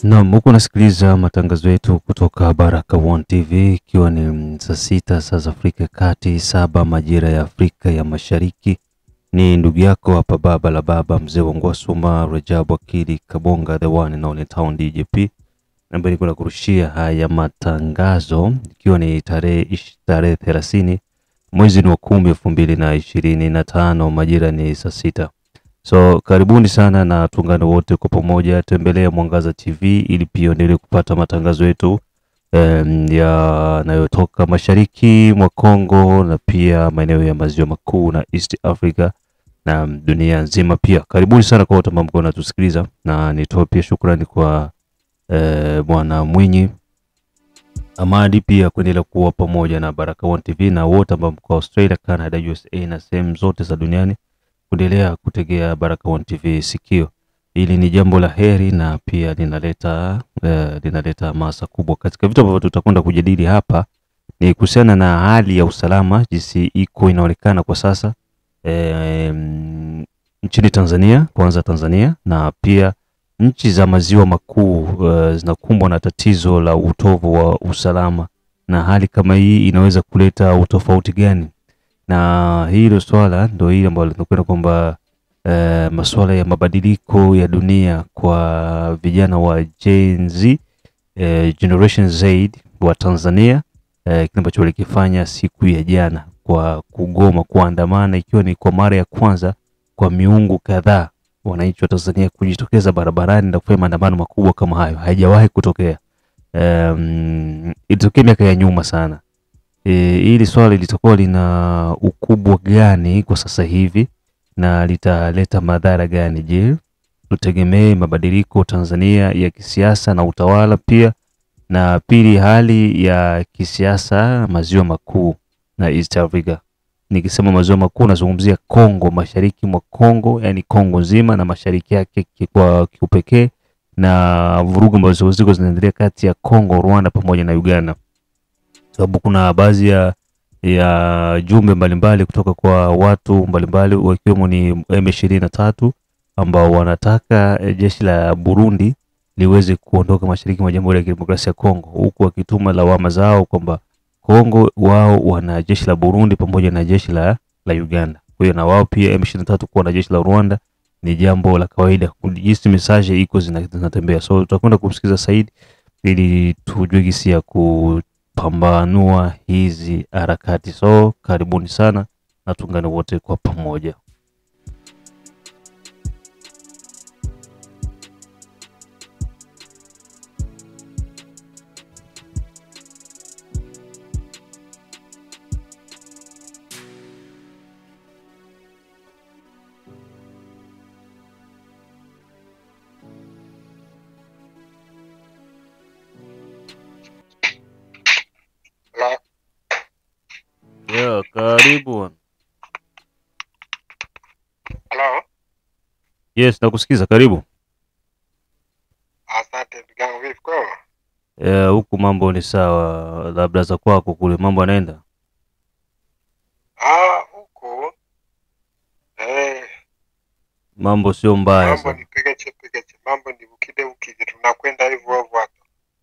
Naam, huko nasikiliza matangazo yetu kutoka Baraka One TV, ikiwa ni saa 6 saa za Afrika Kati, 7 majira ya Afrika ya Mashariki. Ni ndugu yako hapa baba la baba mzee wa Ngwasuma Rajabu Akili Kabonga, the one and only town DJP. Ambaye niko nakurushia haya matangazo ikiwa ni tarehe 30 mwezi wa 10 2025, majira ni saa 6. So karibuni sana na tuungane wote kwa pamoja, tembelea Mwangaza TV ili pia endelee kupata matangazo yetu yanayotoka mashariki mwa Kongo na pia maeneo ya maziwa makuu na East Africa na dunia nzima pia. Karibuni sana kwa wote ambao mko natusikiliza, na nitoe pia shukrani kwa Bwana Mwinyi Amadi pia kuendelea kuwa pamoja na Baraka One TV, na wote ambao mko Australia, Canada, USA na sehemu zote za duniani kuendelea kutegea Baraka One TV sikio. Hili ni jambo la heri na pia linaleta hamasa kubwa. Katika vitu ambavyo tutakwenda kujadili hapa ni kuhusiana na hali ya usalama jinsi iko inaonekana kwa sasa nchini Tanzania, kwanza Tanzania na pia nchi za maziwa makuu zinakumbwa na tatizo la utovu wa usalama, na hali kama hii inaweza kuleta utofauti gani? Na hilo swala ndio hili ambalo tunakwenda kwamba masuala ya mabadiliko ya dunia kwa vijana wa Gen Z, Generation Z wa Tanzania, kile ambacho walikifanya siku ya jana kwa kugoma kuandamana, ikiwa ni kwa mara ya kwanza kwa miungu kadhaa wananchi wa Tanzania kujitokeza barabarani na kufanya maandamano makubwa kama hayo. Haijawahi kutokea. Ilitokea miaka ya nyuma sana. Hili swali litakuwa lina ukubwa gani kwa sasa hivi na litaleta madhara gani? Je, tutegemee mabadiliko Tanzania ya kisiasa na utawala pia? Na pili, hali ya kisiasa maziwa makuu na East Africa. Nikisema maziwa makuu nazungumzia Kongo, mashariki mwa Kongo, yani Kongo nzima na mashariki yake kwa kiupekee, na vurugu ambazo ziko zinaendelea kati ya Kongo, Rwanda pamoja na Uganda. Sababu kuna baadhi ya jumbe mbalimbali kutoka kwa watu mbalimbali wakiwemo ni M23 ambao wanataka jeshi la Burundi liweze kuondoka mashariki mwa Jamhuri ya Kidemokrasia ya Kongo, huku wakituma lawama zao kwamba Kongo wao wana jeshi la Burundi pamoja na jeshi la Uganda. Kwa hiyo na wao pia M23 kuwa na jeshi la Rwanda ni jambo la kawaida. Jinsi message iko zinatembea. So tutakwenda kumsikiza Said ili tujue jinsi ya kupambanua hizi harakati. So karibuni sana na tuungane wote kwa pamoja. Yeah, karibu. Hello? Yes, nakusikiza, karibu. Asante ndugu yangu, vipi kwa? Huku mambo ni sawa, labda za kwako kule mambo yanaenda? Huku Mambo sio mbaya mambo sana. ni pegeche, mambo ni ukide tunakwenda hivyo hapo.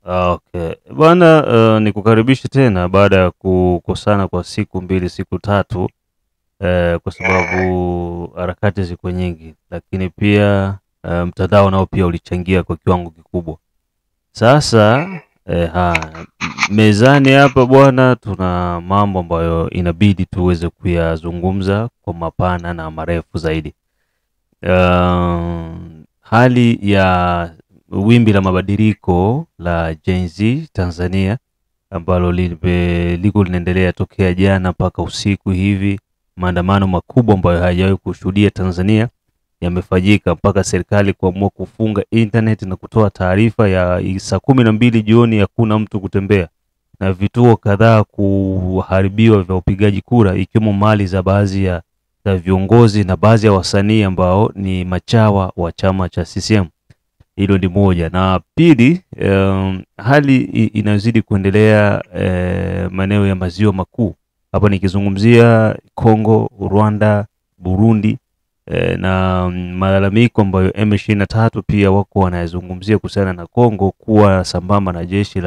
Okay. Bwana, nikukaribishe tena baada ya kukosana kwa siku 2 siku 3, kwa sababu harakati ziko nyingi, lakini pia mtandao nao pia ulichangia kwa kiwango kikubwa. Sasa mezani hapa bwana, tuna mambo ambayo inabidi tuweze kuyazungumza kwa mapana na marefu zaidi. Hali ya wimbi la mabadiliko la Gen Z Tanzania ambalo liko linaendelea tokea jana mpaka usiku hivi. Maandamano makubwa ambayo hayajawahi kushuhudia Tanzania yamefanyika mpaka serikali kuamua kufunga internet na kutoa taarifa ya saa 12 jioni hakuna mtu kutembea, na vituo kadhaa kuharibiwa vya upigaji kura, ikiwemo mali za baadhi ya viongozi na baadhi ya wasanii ambao ni machawa wa chama cha CCM. Hilo ni moja. Na pili, hali inazidi kuendelea maeneo ya maziwa makuu. Hapa nikizungumzia Kongo, Rwanda, Burundi, na malalamiko ambayo M23 pia wako wanayazungumzia kuhusiana na Kongo kuwa sambamba na jeshi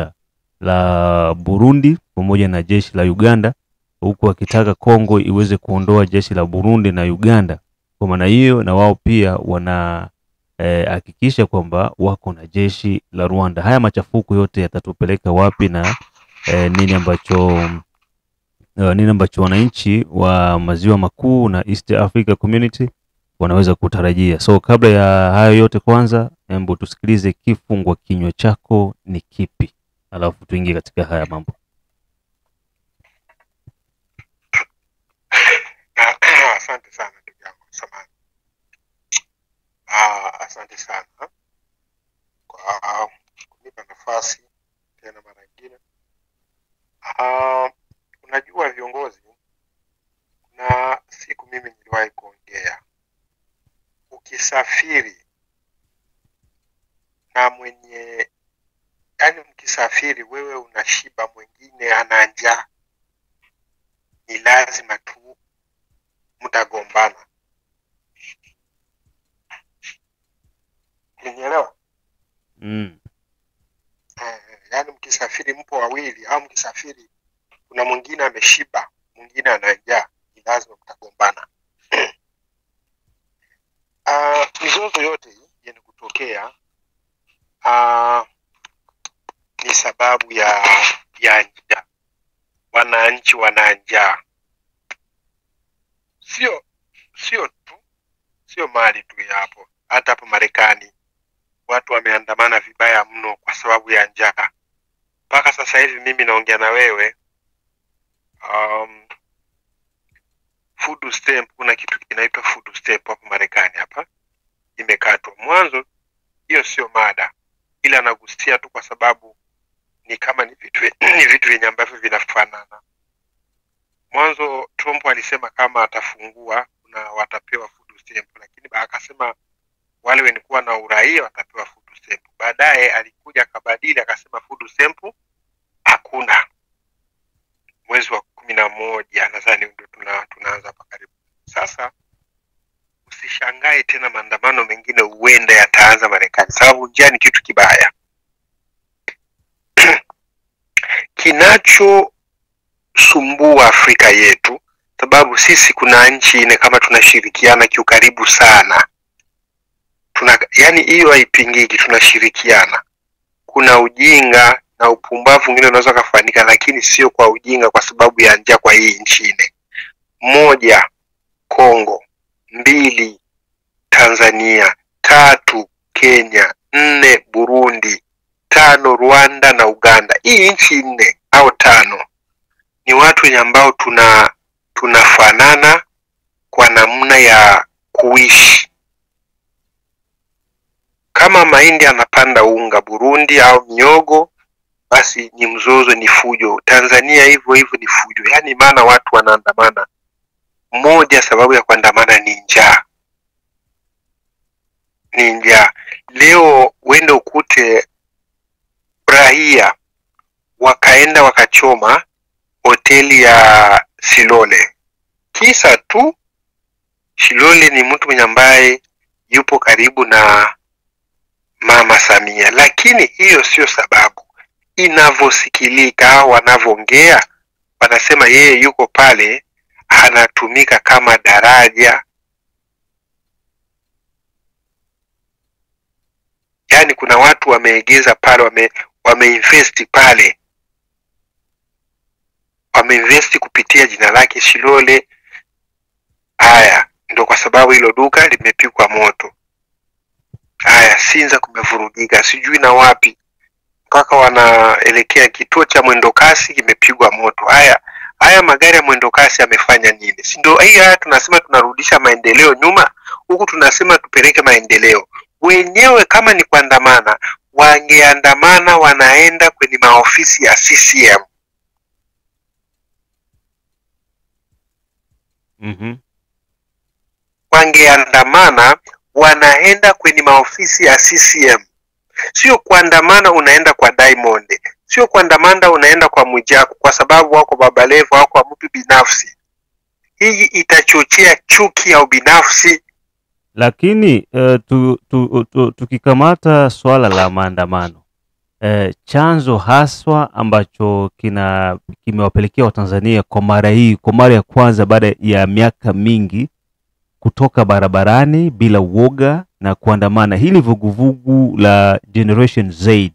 la Burundi pamoja na jeshi la Uganda, huku wakitaka Kongo iweze kuondoa jeshi la Burundi na Uganda. Kwa maana hiyo na wao pia wana hakikisha kwamba wako na jeshi la Rwanda. Haya machafuko yote yatatupeleka wapi na nini ambacho wananchi wa maziwa makuu na East Africa Community wanaweza kutarajia. So kabla ya hayo yote, kwanza hebu tusikilize kifungwa kinywa chako ni kipi, alafu tuingie katika haya mambo. Asante sana ndugu yangu Samani. Asante sana kwa kunipa nafasi tena mara nyingine. Unajua viongozi, na siku mimi niliwahi kuongea, ukisafiri na mkisafiri wewe unashiba, mwingine ana njaa, ni lazima tu mtagombana. Unielewa? Yaani mkisafiri mpo wawili, au mkisafiri kuna mwingine ameshiba, mwingine ana njaa, ni lazima mtagombana. Mizozo yote hii yenye kutokea ni sababu ya njaa. Wananchi wana njaa. Sio mali tu hapo. Hata hapo Marekani watu wameandamana vibaya mno kwa sababu ya njaa. Mpaka sasa hivi mimi naongea na wewe, food stamp, kuna kitu kinaitwa food stamp hapo Marekani hapa imekatwa. Mwanzo hiyo sio mada, ila nagusia tu kwa sababu ni kama ni vitu vyenye ambavyo vinafanana. Mwanzo Trump alisema kama atafungua na watapewa food stamp, lakini akasema wale wenye kuwa na uraia watapewa food stamp. Baadaye alikuja akabadili akasema food stamp hakuna. Mwezi wa 11 nadhani ndio tunaanza hapa karibu. Sasa usishangae tena maandamano mengine huenda yataanza Marekani, sababu njaa ni kitu kibaya. Kinachosumbua Afrika yetu, sababu sisi kuna nchi ine kama tunashirikiana kiukaribu sana. Yani hiyo haipingiki, tunashirikiana. Kuna ujinga na upumbavu mwingine unaweza kufanyika, lakini sio kwa ujinga kwa sababu ya njaa kwa hii nchi ine. 1 Kongo, 2 Tanzania, 3 Kenya, 4 Burundi, 5 Rwanda na Uganda. Hii nchi 4 au 5 ni watu wenye ambao tunafanana kwa namna ya kuishi. Kama mahindi anapanda unga Burundi au miogo, basi ni mzozo, ni fujo. Tanzania hivyo ni fujo. Yani maana watu wanaandamana, moja sababu ya kuandamana ni njaa. Leo wende ukute raia wakaenda wakachoma hoteli ya Shilole. Kisa tu Shilole ni mtu mwenye ambaye yupo karibu na Mama Samia, lakini hiyo sio sababu. Inavyosikilika, wanavyoongea, wanasema yeye yuko pale anatumika kama daraja. Yani kuna watu wameegeza pale, wameinvest pale, wameinvest kupitia jina lake Shilole. Haya, ndio kwa sababu hilo duka limepigwa moto. Haya, Sinza kumevurugika, sijui na wapi, mpaka wanaelekea kituo cha mwendokasi kimepigwa moto. Haya magari ya mwendokasi yamefanya nini? Si ndio haya tunasema tunarudisha maendeleo nyuma, huku tunasema tupeleke maendeleo. Wenyewe kama ni kuandamana, wangeandamana wanaenda kwenye maofisi ya CCM. Wangeandamana wanaenda kwenye maofisi ya CCM. Sio kuandamana unaenda kwa Diamond, sio kuandamana unaenda kwa Mwijaku kwa sababu wako Baba Levo au kwa mtu binafsi. Hii itachochea chuki ya ubinafsi. Lakini tukikamata swala la maandamano, chanzo haswa ambacho kimewapelekea Watanzania kwa mara hii, kwa mara ya kwanza baada ya miaka mingi kutoka barabarani bila uoga na kuandamana, hili vuguvugu la Generation Z,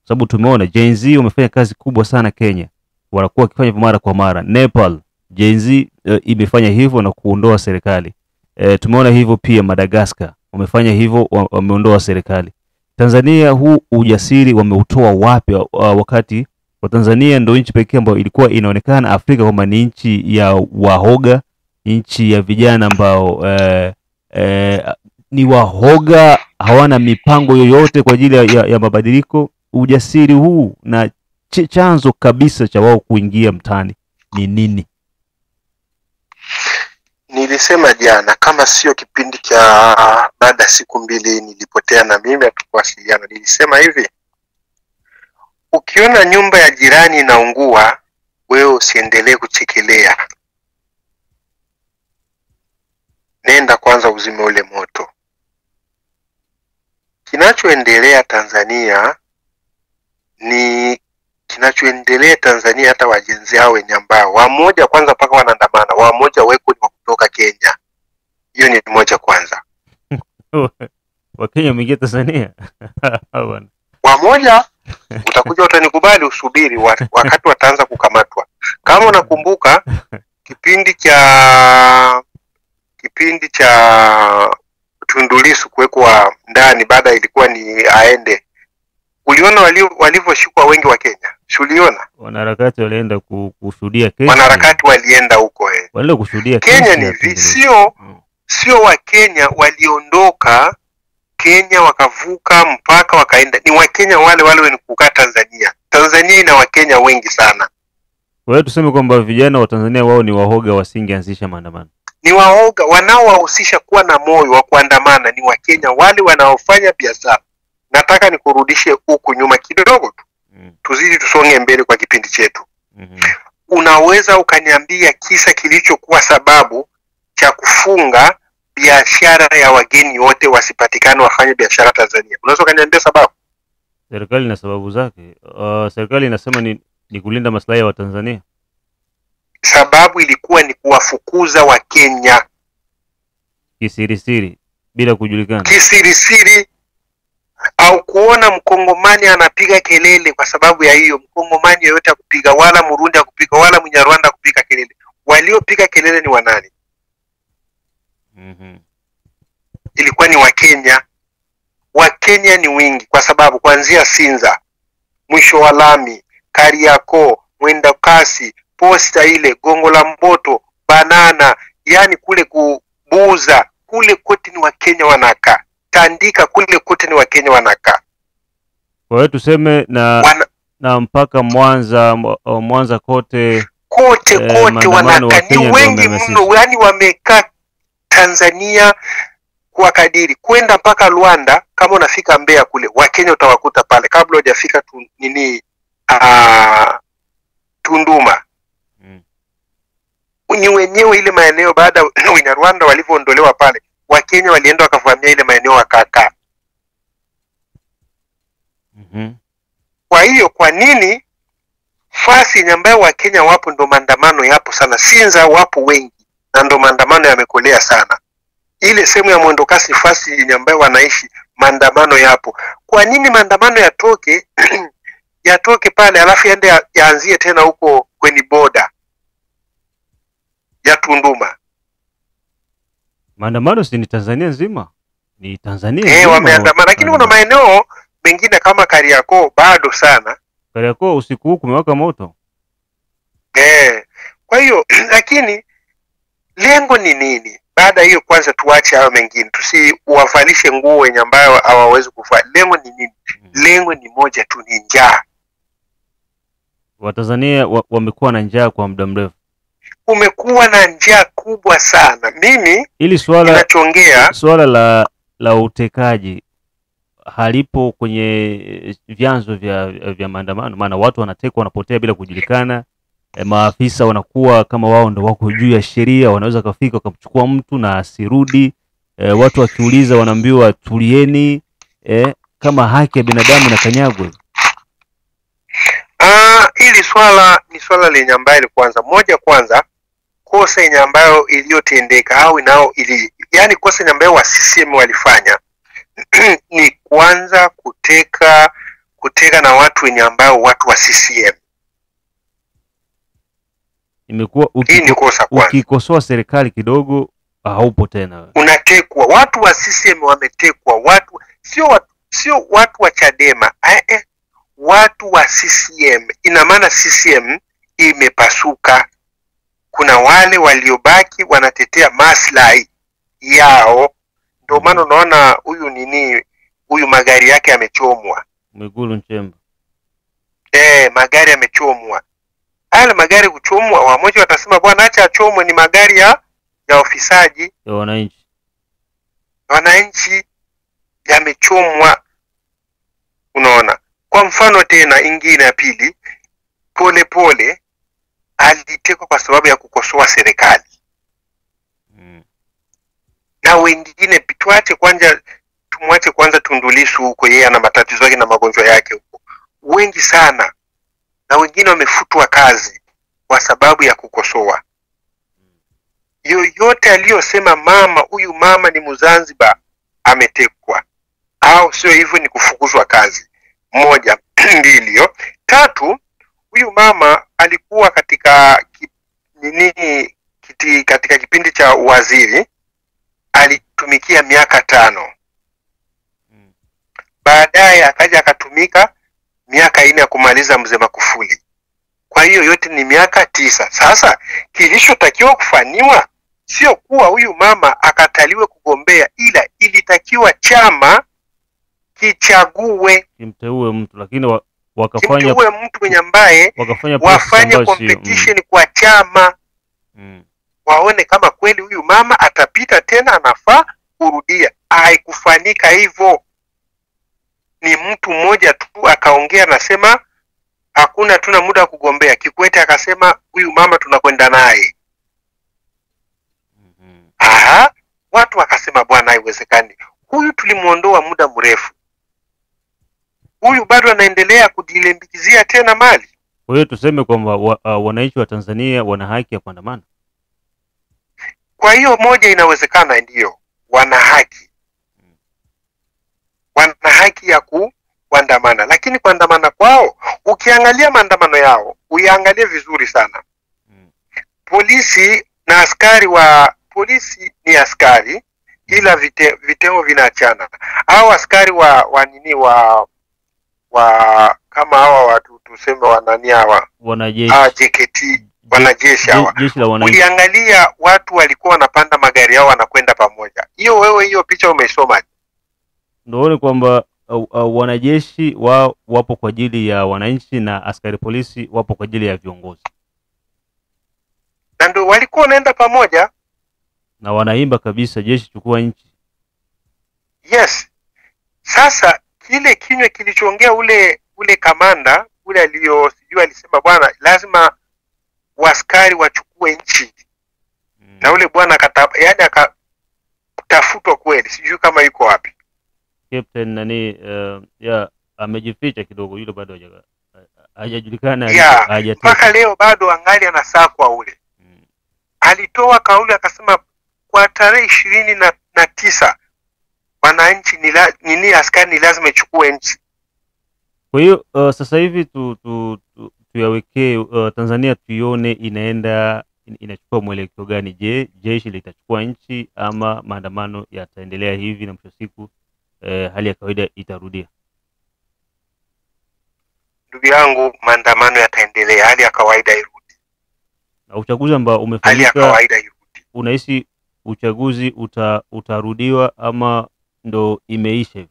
sababu tumeona Gen Z wamefanya kazi kubwa sana Kenya, wanakuwa wakifanya hivyo mara kwa mara. Nepal, Gen Z imefanya hivyo na kuondoa serikali. Tumeona hivyo pia Madagascar wamefanya hivyo, wameondoa serikali. Tanzania huu ujasiri wameutoa wapi, wakati wa Tanzania ndio nchi pekee ambayo ilikuwa inaonekana Afrika kwamba ni nchi ya wahoga, nchi ya vijana ambao ni wahoga, hawana mipango yoyote kwa ajili ya mabadiliko. Ujasiri huu na chanzo kabisa cha wao kuingia mtaani ni nini? Nilisema jana, kama sio kipindi cha baada siku mbili nilipotea na mimi hatukuwasiliana, nilisema hivi: ukiona nyumba ya jirani inaungua, wewe usiendelee kuchekelea, nenda kwanza uzime ule moto. Kinachoendelea Tanzania ni kinachoendelea Tanzania, hata wajenzi hao wenye ambao wamoja kwanza mpaka wanaandamana, wamoja weko ni wa kutoka Kenya. Hiyo ni moja kwanza. Wa Kenya mwingia Tanzania. Wamoja utakuja utanikubali, usubiri wakati wataanza kukamatwa. Kama unakumbuka kipindi cha Tundu Lissu kuwekwa ndani, baada ilikuwa ni aende, uliona walivyoshikwa wengi wa Kenya? Uliona wanaharakati walienda kushuhudia Kenya, wanaharakati walienda huko walienda kushuhudia Kenya. Ni sio wa Kenya waliondoka Kenya wakavuka mpaka wakaenda, ni wa Kenya wale wenye kukaa Tanzania. Tanzania ina wa Kenya wengi sana. Wewe tuseme kwamba vijana wa Tanzania wao ni wahoga, wasingeanzisha maandamano? Ni wahoga, wanaowahusisha kuwa na moyo wa kuandamana ni wa Kenya wale wanaofanya biashara. Nataka nikurudishe huku nyuma kidogo tu. Tuzidi tusonge mbele kwa kipindi chetu. Unaweza ukaniambia kisa kilichokuwa sababu cha kufunga biashara ya wageni wote wasipatikane wafanye biashara Tanzania? Unaweza ukaniambia sababu? Serikali na sababu zake. Serikali inasema ni kulinda maslahi ya Watanzania. Sababu ilikuwa ni kuwafukuza wa Kenya kisirisiri bila kujulikana. Kisirisiri, au kuona mkongomani anapiga kelele kwa sababu ya hiyo. Mkongomani yoyote akupiga, wala Murundi akupiga, wala Mnyarwanda kupiga kelele. Waliopiga kelele ni wanani? Ilikuwa ni Wakenya. Wakenya ni wingi kwa sababu kuanzia Sinza, mwisho wa lami, Kariakoo, Mwenda Kasi, Posta ile, Gongo la Mboto, Banana, yani kule Kubuza, kule kote ni Wakenya wanakaa. Tandika, kule kote ni Wakenya wanakaa. Kwa hiyo tuseme na mpaka Mwanza kote wanakaa, ni wengi mno, yani wamekaa Tanzania kwa kadiri. Kwenda mpaka Luanda, kama unafika Mbeya kule, Wakenya utawakuta pale kabla hujafika Tunduma. Ni wenyewe ile maeneo, baada ya Wanyarwanda walivyoondolewa pale, Wakenya walienda wakavamia ile maeneo wakakaa. Kwa hiyo kwa nini fasi ambayo Wakenya wapo ndo maandamano yapo sana? Sinza wapo wengi na ndo maandamano yamekolea sana. Ile sehemu ya Mwendo Kasi fasi ambayo wanaishi, maandamano yapo. Kwa nini maandamano yatoke pale alafu yaanzie tena huko kwenye boda ya Tunduma? Maandamano si ni Tanzania nzima? Ni Tanzania nzima wameandamana, lakini kuna maeneo mengine kama Kariakoo bado sana. Kariakoo usiku huu kumewaka moto. Kwa hiyo lakini lengo ni nini? Baada hiyo kwanza tuache hao mengine, tusiwavalishe nguo wenye ambayo hawawezi kufanya. Lengo ni nini? Lengo ni moja tu, ni njaa. Watanzania wamekuwa na njaa kwa muda mrefu. Umekuwa na njaa kubwa sana. Mimi ili swala la utekaji halipo kwenye vyanzo vya maandamano, maana watu wanatekwa, wanapotea bila kujulikana. Maafisa wanakuwa kama wao ndio wako juu ya sheria, wanaweza kufika wakamchukua mtu na asirudi. watu wakiuliza wanaambiwa tulieni, kama haki ya binadamu na kanyagwe. Hili swala ni swala lenye ambayo kwanza kosa yenye ambayo iliyotendeka au yani kosa yenye ambayo wa CCM walifanya ni kwanza kuteka na watu wenye ambao watu wa CCM. Imekuwa hii ni kosa kwanza. Ukikosoa serikali kidogo haupo tena, unatekwa. Watu wa CCM wametekwa, sio watu wa Chadema, watu wa CCM. Ina maana CCM imepasuka. Kuna wale waliobaki wanatetea maslahi yao. Ndio maana unaona huyu magari yake yamechomwa. Mwigulu Nchemba. Magari yamechomwa. Haya magari kuchomwa, wamoja watasema bwana acha achomwe, ni magari ya ofisaji ya wananchi. Wananchi yamechomwa. Unaona? Kwa mfano tena ingine ya pili, Polepole alitekwa kwa sababu ya kukosoa serikali. Na wengine tumwache kwanza Tundu Lissu huko, yeye ana matatizo yake na magonjwa yake huko. Wengi sana. Na wengine wamefutwa kazi kwa sababu ya kukosoa. Yoyote aliyosema huyu mama ni Mzanzibar ametekwa. Au sio hivyo ni kufukuzwa kazi. 1, 2. 3, huyu mama alikuwa katika katika kipindi cha waziri, alitumikia miaka 5. Baadaye akaja akatumika miaka 4 ya kumaliza mzee Magufuli. Kwa hiyo yote ni miaka 9. Sasa kilichotakiwa kufanywa sio kuwa huyu mama akataliwe kugombea, ila ilitakiwa chama kichague, kimteue mtu, lakini kimteue mtu mwenye ambaye wafanye competition kwa chama. Waone kama kweli huyu mama atapita tena, anafaa kurudia. Haikufanyika hivyo. Ni mtu mmoja tu akaongea, nasema hakuna, tuna muda wa kugombea. Kikwete akasema huyu mama tunakwenda naye. Watu wakasema bwana haiwezekani. Huyu tulimuondoa muda mrefu. Huyu bado anaendelea kujilimbikizia tena mali. Kwa hiyo tuseme kwamba wananchi wa Tanzania wana haki ya kuandamana. Kwa hiyo moja inawezekana, ndio wana haki. Wana haki ya kuandamana, lakini kuandamana kwao, ukiangalia maandamano yao, uiangalie vizuri sana. Polisi na askari polisi ni askari, ila vitendo vinaachana. Hao askari kama hawa watu tuseme wanajeshi, JKT, wanajeshi hawa. Uliangalia watu walikuwa wanapanda magari yao wanakwenda pamoja. Hiyo picha umeisoma? Ndio kwamba wanajeshi wapo kwa ajili ya wananchi na askari polisi wapo kwa ajili ya viongozi. Na ndio walikuwa wanaenda pamoja na wanaimba kabisa jeshi chukua nchi. Yes. Sasa kile kinywa kilichoongea ule kamanda ule sijui alisema bwana lazima waskari wachukue nchi. Na ule bwana yani akatafutwa kweli, sijui kama yuko wapi. Captain amejificha kidogo, yule bado hajajulikana. Mpaka leo bado angali anasakwa ule. Alitoa kauli akasema kwa tarehe 29 wananchi askari ni lazima ichukue nchi. Kwa hiyo sasa hivi tuyawekee Tanzania tuione inachukua mwelekeo gani? Je, jeshi litachukua nchi ama maandamano yataendelea hivi na mwisho siku hali ya kawaida itarudia? Ndugu yangu, maandamano yataendelea, hali ya kawaida irudi. Na uchaguzi ambao umefanyika, hali ya kawaida irudi. Unahisi uchaguzi utarudiwa ama ndo imeisha hivi?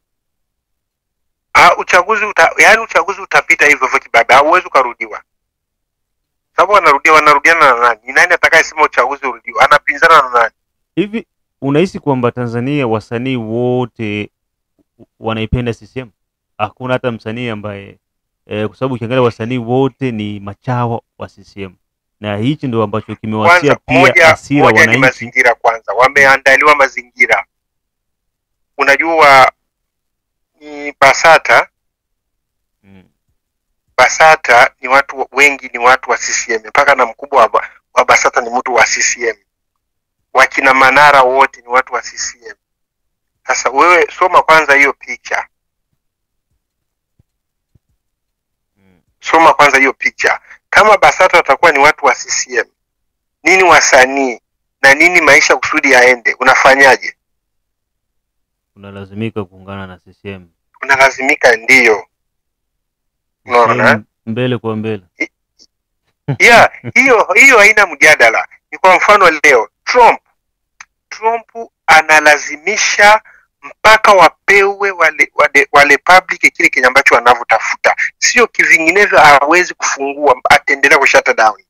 Uchaguzi utapita hivyo hivyo kibaba, hauwezi kurudiwa. Sababu wanarudiana na nani? Ni nani atakayesema uchaguzi urudiwe? Anapinzana na nani? Hivi unahisi kwamba Tanzania wasanii wote wanaipenda CCM? Hakuna hata msanii ambaye kwa sababu ukiangalia wasanii wote ni machawa wa CCM. Na hichi ndio ambacho kimewasia pia hasira wananchi. Mazingira kwanza, wameandaliwa mazingira. unajua ni BASATA. BASATA ni watu wengi, ni watu wa CCM, mpaka na mkubwa wa BASATA ni mtu wa CCM. Wakina Manara wote ni watu wa CCM. Sasa wewe soma kwanza hiyo picha. Soma kwanza hiyo picha. Kama BASATA watakuwa ni watu wa CCM, nini wasanii na nini maisha kusudi yaende, unafanyaje? Unalazimika kuungana na CCM. Unalazimika, ndiyo. Unaona? Mbele kwa mbele. Yeah, hiyo haina mjadala. Ni kwa mfano leo Trump analazimisha mpaka wapewe wale public kile kile ambacho wanavyotafuta, sio kivinginevyo hawezi kufungua, ataendelea kushut down.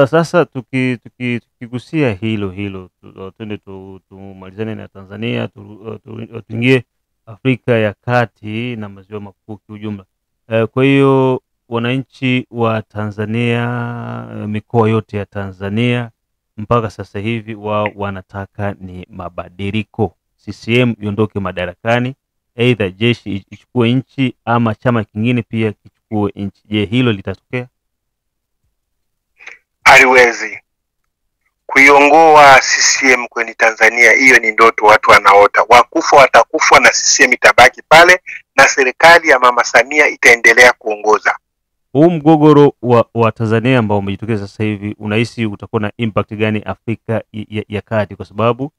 Sasa tukigusia hilo twende tumalizane na Tanzania, tuingie Afrika ya Kati na maziwa makuu kiujumla. Kwa hiyo wananchi wa Tanzania, mikoa yote ya Tanzania mpaka sasa hivi wao wanataka ni mabadiliko. CCM iondoke madarakani, aidha jeshi ichukue nchi ama chama kingine pia kichukue nchi. Je, hilo litatokea? Haliwezi kuiongoa CCM kwenye Tanzania. Hiyo ni ndoto watu wanaota. Wakufa watakufa na CCM itabaki pale na serikali ya Mama Samia itaendelea kuongoza. Huu mgogoro wa Tanzania ambao umejitokeza sasa hivi, unahisi utakuwa na impact gani Afrika ya Kati? Kwa sababu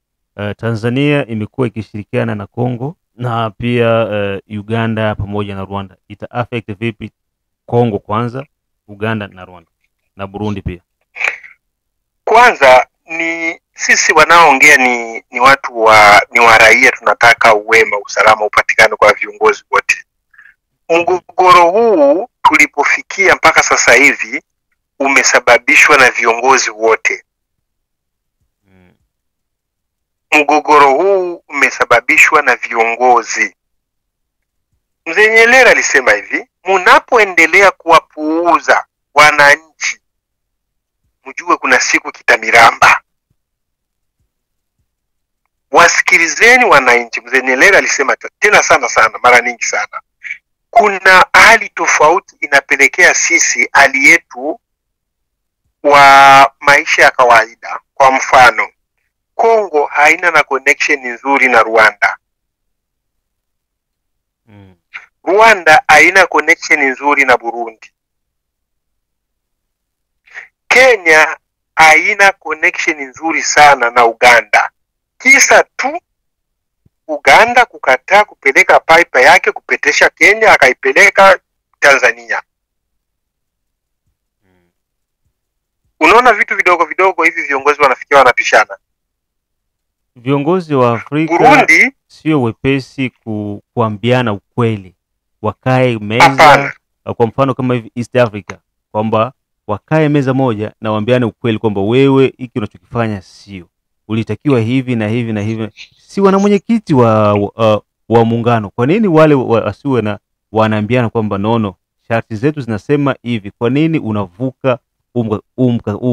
Tanzania imekuwa ikishirikiana na Kongo na pia Uganda pamoja na Rwanda. Ita affect vipi Kongo kwanza, Uganda na Rwanda na Burundi pia? Kwanza ni sisi wanaoongea ni watu ni wa raia, tunataka uwema, usalama upatikane kwa viongozi wote. Mgogoro huu tulipofikia mpaka sasa hivi umesababishwa na viongozi wote. Mgogoro huu umesababishwa na viongozi. Mzee Nyerere alisema hivi, mnapoendelea kuwapuuza wananchi, mjue kuna siku kitamiramba. Wasikilizeni wananchi. Mzee Nyerere alisema tena sana mara nyingi sana. Kuna hali tofauti inapelekea sisi hali yetu wa maisha ya kawaida. Kwa mfano, Kongo haina na connection nzuri na Rwanda. Rwanda haina connection nzuri na Burundi. Kenya haina connection nzuri sana na Uganda. Kisa tu Uganda kukataa kupeleka pipe yake kupetesha Kenya, akaipeleka Tanzania. Unaona vitu vidogo vidogo hivi viongozi wanafikia wanapishana. Viongozi wa Afrika Burundi sio wepesi kuambiana ukweli. Wakae meza, kwa mfano kama hivi East Africa, kwamba wakae meza moja na waambiane ukweli kwamba wewe hiki unachokifanya sio, ulitakiwa hivi na hivi na hivi. Si wana mwenyekiti wa muungano, kwa nini wale wasiwe na wanaambiana kwamba nono, sharti zetu zinasema hivi, kwa nini unavuka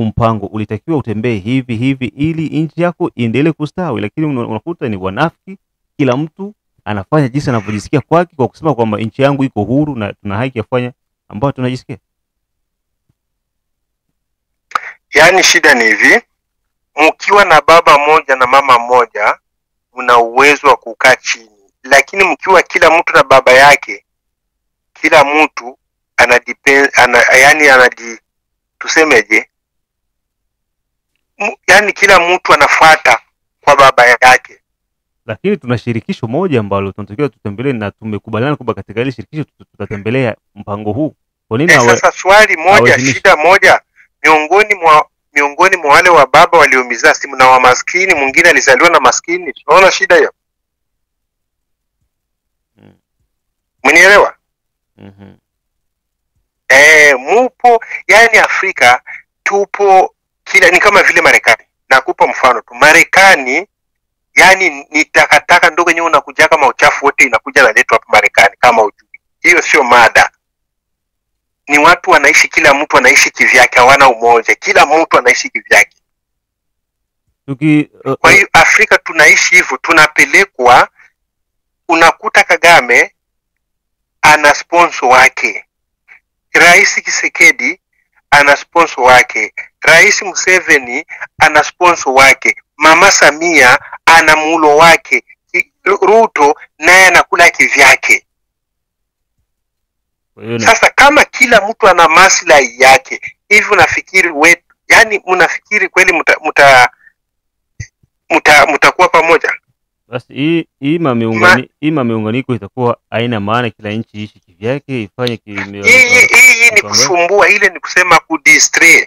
mpango, ulitakiwa utembee hivi ili nchi yako iendelee kustawi? Lakini unakuta ni wanafiki, kila mtu anafanya jinsi anavyojisikia kwake, kwa kusema kwamba nchi yangu iko huru na tuna haki ya kufanya ambayo tunajisikia. Yaani shida ni hivi, mkiwa na baba mmoja na mama mmoja mna uwezo wa kukaa chini, lakini mkiwa kila mtu na baba yake, kila mtu tusemeje, yani kila mtu anafuata kwa baba yake. Lakini tuna shirikisho moja ambalo tunatakiwa tutembelee, na tumekubaliana kwamba katika ile shirikisho tutatembelea mpango huu. Kwa nini sasa swali moja, shida moja, miongoni mwa wale wa baba waliomizaa simu na wa maskini, mwingine alizaliwa na maskini. Unaona shida hiyo? Mnielewa? Mupo, yani Afrika tupo kila, ni kama vile Marekani. Nakupa mfano tu, Marekani yani ni takataka ndogo yenyewe unakuja kama uchafu wote inakuja na letu hapa Marekani kama ujui. Hiyo sio mada. Ni watu wanaishi, kila mtu anaishi kivyake, hawana umoja, kila mtu anaishi kivyake. Kwa hiyo Afrika tunaishi hivyo, tunapelekwa. Unakuta Kagame ana sponsor wake, Rais Kisekedi ana sponsor wake, Rais Museveni ana sponsor wake, Mama Samia ana mulo wake, Ruto naye anakula kivyake. Sasa kama kila mtu ana maslahi yake, hivi unafikiri wetu, yani mnafikiri kweli mtakuwa pamoja? Basi hii mameunganiko itakuwa haina maana, kila nchi ishi kivyake, ifanye hii ni kusumbua, ile ni kusema kudistray.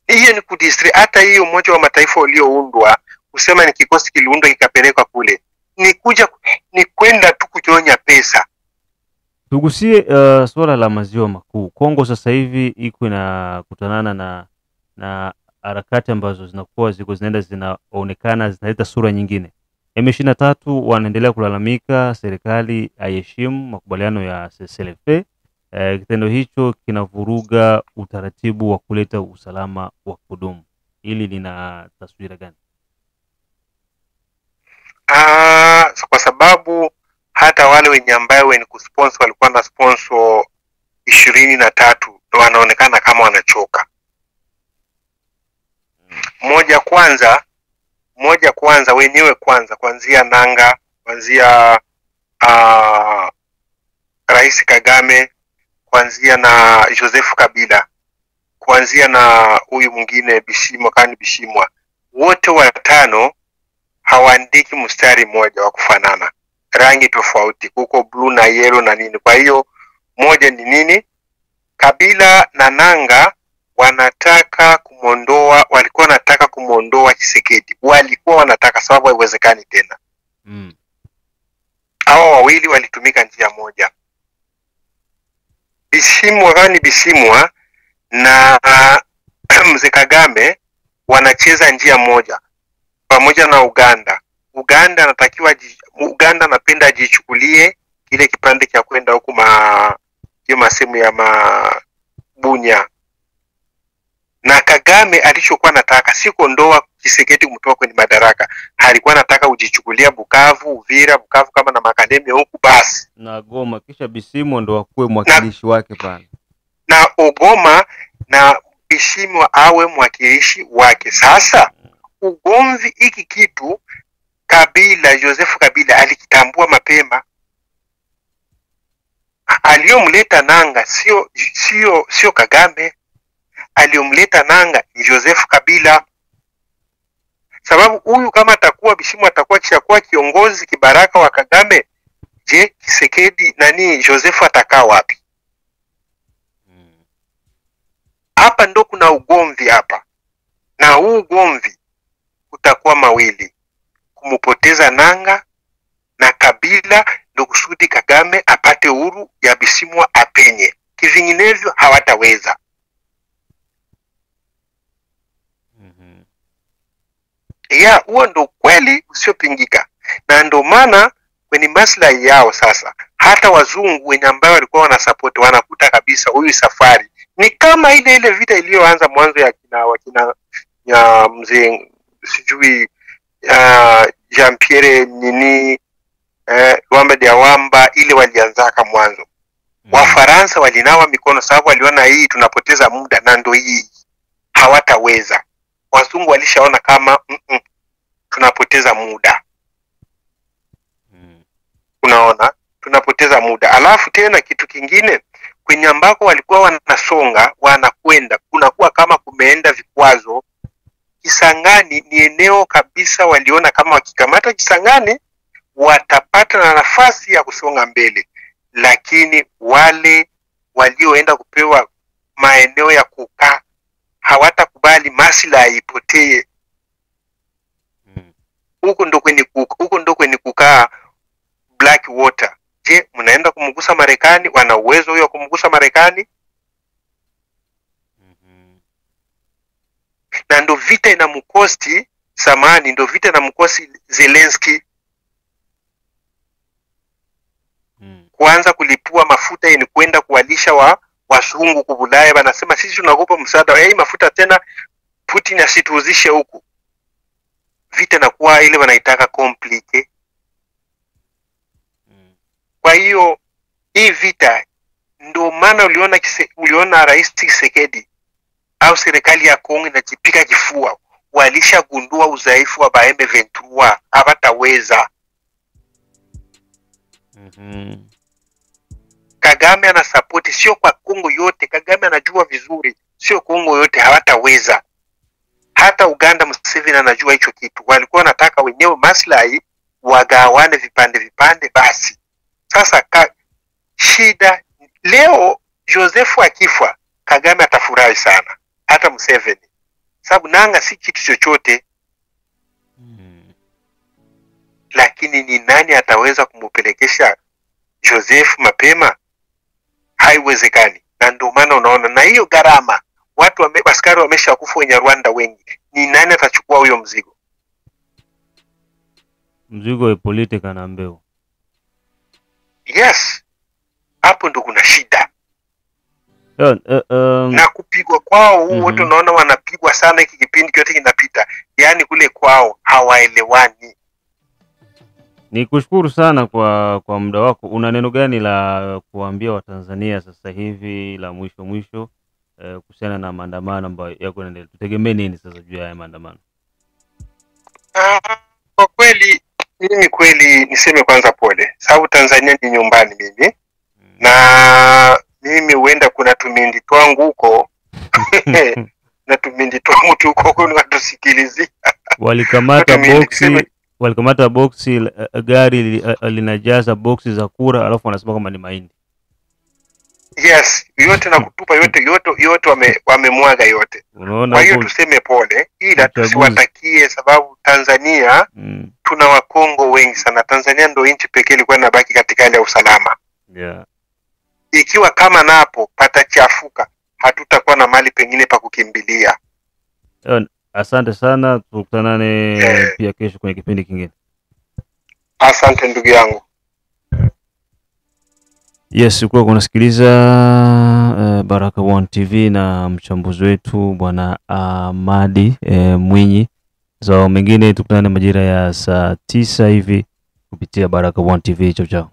Hiyo ni kudistray. Hata hiyo Umoja wa Mataifa ulioundwa kusema ni kikosi kiliundwa kikapelekwa kule, ni kwenda tu kunyonya pesa. Tugusie swala la maziwa makuu. Kongo sasa hivi iko inakutanana na harakati ambazo zinaenda zinaonekana zinaleta sura nyingine. M23 wanaendelea kulalamika serikali haiheshimu makubaliano ya CCLF. Kitendo hicho kinavuruga utaratibu wa kuleta usalama wa kudumu. Hili lina taswira gani? Kwa sababu hata wale wenye ambayo wenye kusponsor walikuwa na sponsor 23 wanaonekana kama wanachoka. Moja kwanza wenyewe kuanzia Nanga, kuanzia Rais Kagame, kuanzia na Joseph Kabila, kuanzia na huyu mwingine Bishimwa, wote watano hawaandiki mstari mmoja wa kufanana, rangi tofauti, kuko blue na yellow na nini. Kwa hiyo moja ni nini? Kabila na Nanga walikuwa wanataka kumondoa Tshisekedi, walikuwa wanataka, sababu haiwezekani tena. Hawa wawili walitumika njia moja. Bishimwa na Mzee Kagame wanacheza njia moja pamoja na Uganda. Uganda anapenda ajichukulie kile kipande cha kwenda huku hiyo masemu ya Mabunya. Na Kagame alichokuwa anataka si kuondoa Tshisekedi kumtoa kwenye madaraka, alikuwa anataka ujichukulia Bukavu, Uvira, Bukavu kama na makademia huku basi. Na Goma, kisha Bisimwa ndo akuwe mwakilishi wake pale. Na Goma na Bisimwa awe mwakilishi wake. Sasa ugomvi hiki kitu Joseph Kabila alikitambua mapema. Aliyomleta Nanga sio Kagame. Aliyomleta Nanga ni Joseph Kabila. Sababu huyu kama atakuwa Bisimwa atakuwa kishakuwa kiongozi kibaraka wa Kagame, je, Tshisekedi Joseph atakaa wapi? Hapa ndo kuna ugomvi hapa. Na huu ugomvi utakuwa mawili: kumupoteza Nanga na Kabila ndo kusudi Kagame apate uhuru ya Bisimwa apenye. Kivinginevyo hawataweza. Huo ndo kweli usiopingika. Na ndo maana kwenye maslahi yao sasa, hata wazungu wenye ambao walikuwa wanasupport wanakuta kabisa huyu safari ni kama ile vita iliyoanza mwanzo ya mzee sijui Jean Pierre Wamba de Wamba, ile walianzaka mwanzo. Wafaransa walinawa mikono sababu waliona hii tunapoteza muda, na ndo hii hawataweza. Wazungu walishaona kama tunapoteza muda. Unaona, tunapoteza muda. Alafu tena kitu kingine, kwenye ambako walikuwa wanasonga wanakwenda, kunakuwa kama kumeenda vikwazo. Kisangani ni eneo kabisa waliona kama wakikamata Kisangani watapata na nafasi ya kusonga mbele, lakini wale walioenda kupewa maeneo ya kukaa hawatakubali maslahi ipotee. Huko ndo kwenye kukaa Blackwater. Je, mnaenda kumgusa Marekani? Wana uwezo huyo wa kumgusa Marekani? Na ndo vita inamkosti samani, ndo vita inamkosti Zelensky. Kuanza kulipua mafuta yenye kwenda kuwalisha wazungu kubulaya, wanasema sisi tunakupa msaada. Mafuta tena Putin asituuzishe huku, vita inakuwa ile wanaitaka complicated. Kwa hiyo hii vita ndio maana uliona Rais Tshisekedi au serikali ya Kongo inajipika kifua, walishagundua udhaifu wa M23, hawataweza. Kagame ana support sio kwa Kongo yote, Kagame anajua vizuri sio Kongo yote hawataweza. Hata Uganda Museveni anajua hicho kitu. Walikuwa wanataka wenyewe maslahi wagawane vipande basi. Sasa shida leo Joseph akifa, Kagame atafurahi sana, hata Museveni. Sababu nanga si kitu chochote. Lakini ni nani ataweza kumupelekesha Joseph mapema? Haiwezekani. Na ndio maana unaona na hiyo gharama, watu askari wameshakufa wenye Rwanda wengi. Ni nani atachukua huyo mzigo? Mzigo wa politika na mbeo. Yes. Hapo ndo kuna shida. Na kupigwa kwao wote unaona wanapigwa sana hiki kipindi kyote kinapita. Yaani kule kwao hawaelewani. Nikushukuru sana kwa muda wako. Una neno gani la kuambia Watanzania sasa hivi la mwisho kuhusiana na maandamano ambayo yako yanaendelea? Tutegemee nini sasa juu ya maandamano? Kwa kweli mimi niseme kwanza pole. Sababu Tanzania ni nyumbani mimi. Na mimi huenda kuna tumindi twangu huko. Na tumindi twangu tuko huko watusikilizia. Walikamata boxi gari linajaza boxi za kura, alafu wanasema kama ni mahindi. Yes, yote na kutupa yote wamemwaga yote. Kwa hiyo tuseme pole, ila tusiwatakie, sababu Tanzania tuna Wakongo wengi sana. Tanzania ndio nchi pekee ilikuwa inabaki katika hali ya usalama. Yeah. Ikiwa kama napo patachafuka, hatutakuwa na mali pengine pa kukimbilia. Asante sana, tukutanane pia kesho kwenye kipindi kingine. Asante ndugu yangu. Yes, uko unasikiliza Baraka1 TV na mchambuzi wetu Bwana Ahmadi Mwinyi. Mengine tukutane majira ya saa 9 hivi kupitia Baraka1 TV. Chao chao.